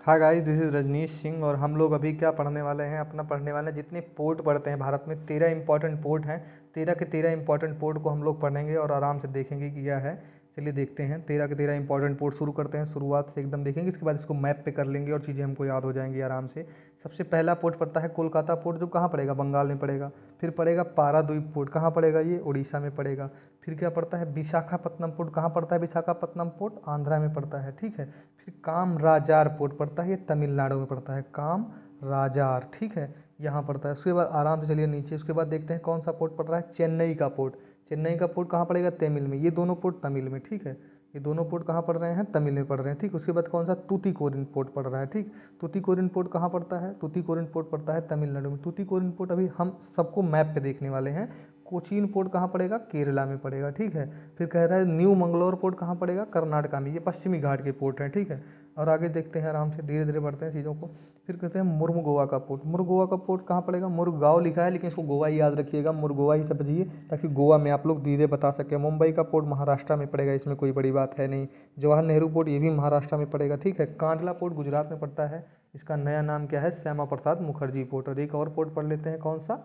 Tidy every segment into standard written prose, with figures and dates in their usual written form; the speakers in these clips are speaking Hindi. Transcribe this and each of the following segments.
हाँ guys, this is Rajnish Singh और हम लोग अभी क्या पढ़ने वाले हैं, अपना पढ़ने वाले हैं जितने पोर्ट पढ़ते हैं भारत में 13 इंपॉर्टेंट पोर्ट हैं। 13 के 13 इंपॉर्टेंट पोर्ट को हम लोग पढ़ेंगे और आराम से देखेंगे कि क्या है। चलिए देखते हैं 13 के 13 इंपॉर्टेंट पोर्ट शुरू करते हैं, शुरुआत से एकदम देखेंगे, इसके बाद इसको मैप पे कर लेंगे और चीज़ें हमको याद हो जाएंगी आराम से। सबसे पहला पोर्ट पड़ता है कोलकाता पोर्ट, जो कहाँ पड़ेगा, बंगाल में पड़ेगा। फिर पड़ेगा पारादीप पोर्ट, कहाँ पड़ेगा, ये उड़ीसा में पड़ेगा। फिर क्या पड़ता है विशाखापत्तनम पोर्ट, कहाँ पड़ता है विशाखापत्तनम पोर्ट, आंध्रा में पड़ता है, ठीक है। फिर कामराजार पोर्ट पड़ता है, ये तमिलनाडु में पड़ता है, कामराजार, ठीक है, यहाँ पड़ता है। उसके बाद आराम से चलिए नीचे, उसके बाद देखते हैं कौन सा पोर्ट पड़ रहा है, चेन्नई का पोर्ट। चेन्नई का पोर्ट कहाँ पड़ेगा, तमिल में, ये दोनों पोर्ट तमिल में, ठीक है। ये दोनों पोर्ट कहाँ पड़ रहे हैं, तमिल में पड़ रहे हैं, ठीक। उसके बाद कौन सा, तूतीकोरिन पोर्ट पड़ रहा है, ठीक। तूतीकोरिन पोर्ट कहाँ पड़ता है, तूतीकोरिन पोर्ट पड़ता है तमिलनाडु में। तूतीकोरिन पोर्ट अभी हम सबको मैप पे देखने वाले हैं। कोचीन पोर्ट कहाँ पड़ेगा, केरला में पड़ेगा, ठीक है। फिर कह रहा है न्यू मंगलोर पोर्ट कहाँ पड़ेगा, कर्नाटका में, ये पश्चिमी घाट के पोर्ट हैं, ठीक है। और आगे देखते हैं आराम से, धीरे धीरे बढ़ते हैं चीज़ों को। फिर कहते हैं मुर्मुगोवा का पोर्ट। मुर्मुगोवा का पोर्ट कहाँ पड़ेगा, मुरगांव लिखा है लेकिन इसको गोवा ही याद रखिएगा, मुरगोवा ही समझिए, ताकि गोवा में आप लोग धीरे बता सकें। मुंबई का पोर्ट महाराष्ट्र में पड़ेगा, इसमें कोई बड़ी बात है नहीं। जवाहर नेहरू पोर्ट ये भी महाराष्ट्र में पड़ेगा, ठीक है। कांडला पोर्ट गुजरात में पड़ता है, इसका नया नाम क्या है, श्यामा प्रसाद मुखर्जी पोर्ट। और एक और पोर्ट पढ़ लेते हैं, कौन सा,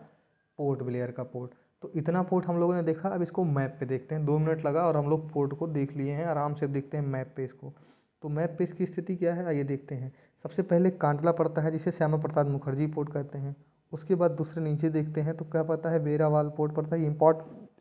पोर्ट ब्लेयर का पोर्ट। तो इतना पोर्ट हम लोगों ने देखा, अब इसको मैप पे देखते हैं। 2 मिनट लगा और हम लोग पोर्ट को देख लिए हैं, आराम से देखते हैं मैप पे इसको। तो मैप पे इसकी स्थिति क्या है, आइए देखते हैं। सबसे पहले कांडला पड़ता है, जिसे श्यामा प्रसाद मुखर्जी पोर्ट कहते हैं। उसके बाद दूसरे नीचे देखते हैं तो क्या पता है, वेरावाल पोर्ट पड़ता है, ये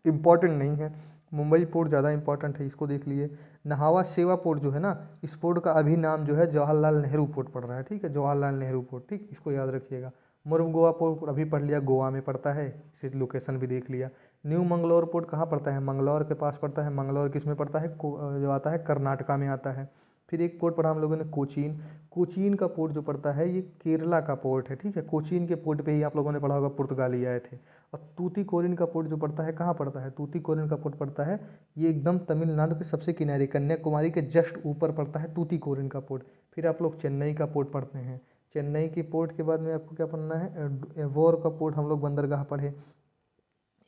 इम्पॉर्टेंट नहीं है। मुंबई पोर्ट ज़्यादा इंपॉर्टेंट है, इसको देख लिए। नहावा शेवा पोर्ट जो है ना, इस पोर्ट का अभी नाम जो है जवाहरलाल नेहरू पोर्ट पड़ रहा है, ठीक है, जवाहरलाल नेहरू पोर्ट, ठीक, इसको याद रखिएगा। मुर्मुगोवा पोर्ट अभी पढ़ लिया, गोवा में पड़ता है, इसे लोकेशन भी देख लिया। न्यू मंगलोर पोर्ट कहाँ पड़ता है, मंगलौर के पास पड़ता है। मंगलौर किस में पड़ता है, जो आता है कर्नाटका में आता है। फिर एक पोर्ट पढ़ा हम लोगों ने, कोचीन। कोचीन का पोर्ट जो पड़ता है ये केरला का पोर्ट है, ठीक है। कोचीन के पोर्ट पे ही आप लोगों ने पढ़ा होगा पुर्तगाली आए थे। और तूतीकोरिन का पोर्ट जो पड़ता है, कहाँ पड़ता है, तूतीकोरिन का पोर्ट पड़ता है, ये एकदम तमिलनाडु के सबसे किनारे, कन्याकुमारी के जस्ट ऊपर पड़ता है तूतीकोरिन का पोर्ट। फिर आप लोग चेन्नई का पोर्ट पढ़ते हैं। चेन्नई की पोर्ट के बाद में आपको क्या पढ़ना है, वोर का पोर्ट हम लोग बंदरगाह पढ़े।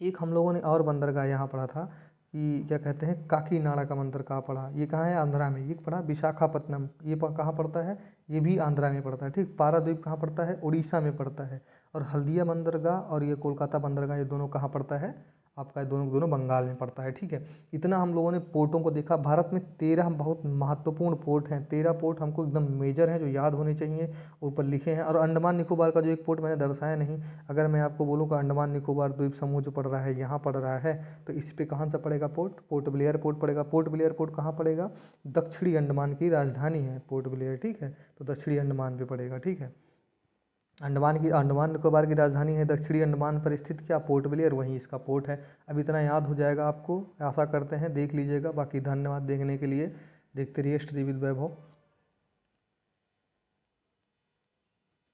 एक हम लोगों ने और बंदरगाह यहाँ पढ़ा था कि क्या कहते हैं, काकीनाडा का बंदरगाह पढ़ा, ये कहाँ है, आंध्रा में। ये पढ़ा विशाखापत्तनम, ये कहाँ पड़ता है, ये भी आंध्रा में पड़ता है, ठीक। पारादीप कहाँ पड़ता है, उड़ीसा में पड़ता है। और हल्दिया बंदरगाह और ये कोलकाता बंदरगाह, ये दोनों कहाँ पड़ता है, आपका दोनों दोनों बंगाल में पड़ता है, ठीक है। इतना हम लोगों ने पोर्टों को देखा। भारत में 13 बहुत महत्वपूर्ण पोर्ट हैं, 13 पोर्ट हमको एकदम मेजर हैं, जो याद होने चाहिए, ऊपर लिखे हैं। और अंडमान निकोबार का जो एक पोर्ट मैंने दर्शाया नहीं, अगर मैं आपको बोलूँ कि अंडमान निकोबार द्वीप समूह जो पड़ रहा है यहाँ पड़ रहा है, तो इस पे कहाँ सा पड़ेगा पोर्ट, पोर्ट ब्लेयर पोर्ट पड़ेगा। पोर्ट ब्लेयर पोर्ट कहाँ पड़ेगा, दक्षिणी अंडमान की राजधानी है पोर्ट ब्लेयर, ठीक है। तो दक्षिणी अंडमान पे पड़ेगा, ठीक है। अंडमान निकोबार की राजधानी है दक्षिणी अंडमान पर स्थित क्या, पोर्ट ब्लेयर, वहीं इसका पोर्ट है। अब इतना याद हो जाएगा आपको, आशा करते हैं, देख लीजिएगा। बाकी धन्यवाद देखने के लिए, देखते रहिए स्टडी विद वैभव।